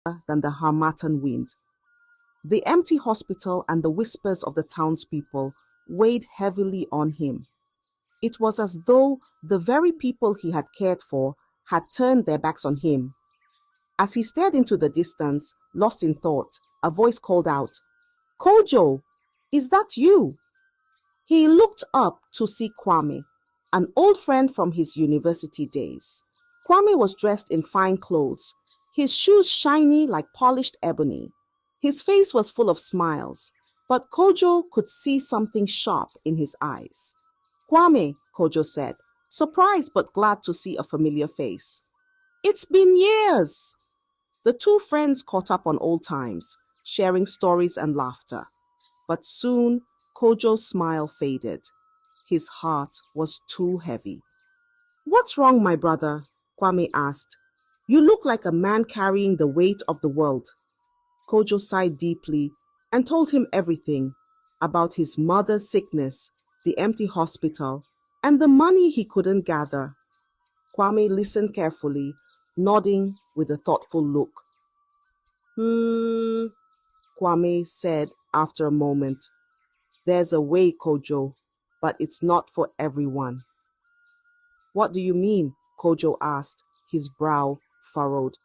than the Harmattan wind. The empty hospital and the whispers of the townspeople weighed heavily on him. It was as though the very people he had cared for had turned their backs on him. As he stared into the distance, lost in thought, a voice called out, "Kojo, is that you?" He looked up to see Kwame, an old friend from his university days. Kwame was dressed in fine clothes, his shoes shiny like polished ebony. His face was full of smiles, but Kojo could see something sharp in his eyes. "Kwame," Kojo said, surprised but glad to see a familiar face. "It's been years!" The two friends caught up on old times, sharing stories and laughter. But soon, Kojo's smile faded. His heart was too heavy. "What's wrong, my brother?" Kwame asked. "You look like a man carrying the weight of the world." Kojo sighed deeply and told him everything about his mother's sickness, the empty hospital, and the money he couldn't gather. Kwame listened carefully, nodding with a thoughtful look. Kwame said after a moment. "There's a way, Kojo, but it's not for everyone." "What do you mean?" Kojo asked, his brow furrowed.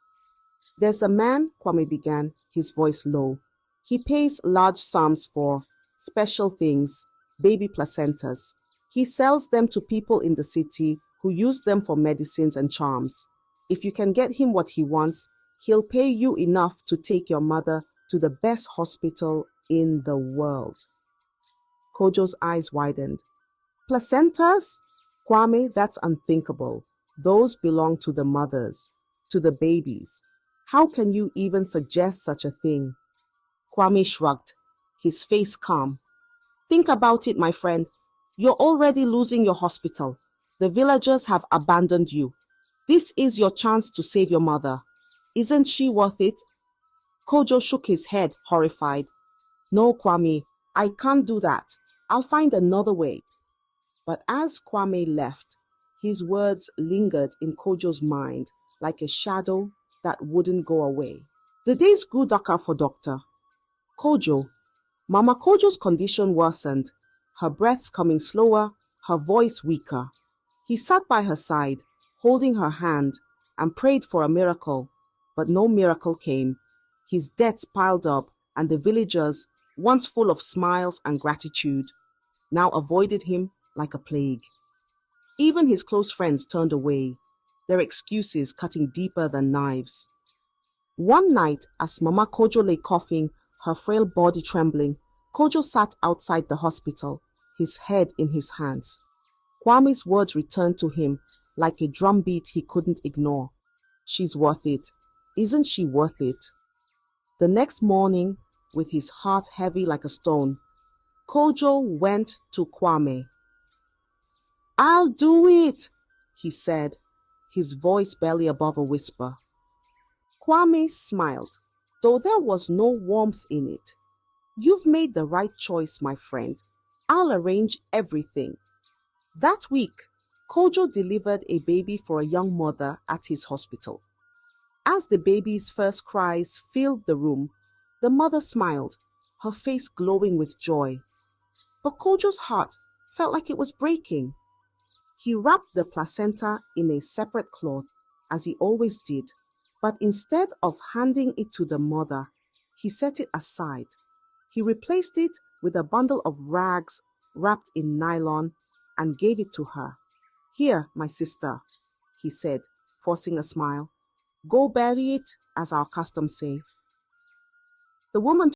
"There's a man," Kwame began, his voice low. "He pays large sums for special things, baby placentas. He sells them to people in the city who use them for medicines and charms. If you can get him what he wants, he'll pay you enough to take your mother to the best hospital in the world." Kojo's eyes widened. "Placentas? Kwame, that's unthinkable. Those belong to the mothers, to the babies. How can you even suggest such a thing?" Kwame shrugged, his face calm. "Think about it, my friend. You're already losing your hospital. The villagers have abandoned you. This is your chance to save your mother. Isn't she worth it?" Kojo shook his head, horrified. "No, Kwame, I can't do that. I'll find another way." But as Kwame left, his words lingered in Kojo's mind like a shadow that wouldn't go away. The days grew darker for Dr. Kojo. Mama Kojo's condition worsened, her breaths coming slower, her voice weaker. He sat by her side, holding her hand, and prayed for a miracle, but no miracle came. His debts piled up, and the villagers, once full of smiles and gratitude, now avoided him like a plague. Even his close friends turned away, their excuses cutting deeper than knives. One night, as Mama Kojo lay coughing, her frail body trembling, Kojo sat outside the hospital, his head in his hands. Kwame's words returned to him like a drumbeat he couldn't ignore. "She's worth it. Isn't she worth it?" The next morning, with his heart heavy like a stone, Kojo went to Kwame. "I'll do it," he said, his voice barely above a whisper. Kwame smiled, though there was no warmth in it. "You've made the right choice, my friend. I'll arrange everything." That week, Kojo delivered a baby for a young mother at his hospital. As the baby's first cries filled the room, the mother smiled, her face glowing with joy. But Kojo's heart felt like it was breaking. He wrapped the placenta in a separate cloth, as he always did, but instead of handing it to the mother, he set it aside. He replaced it with a bundle of rags wrapped in nylon and gave it to her. "Here, my sister," he said, forcing a smile. "Go bury it, as our customs say." The woman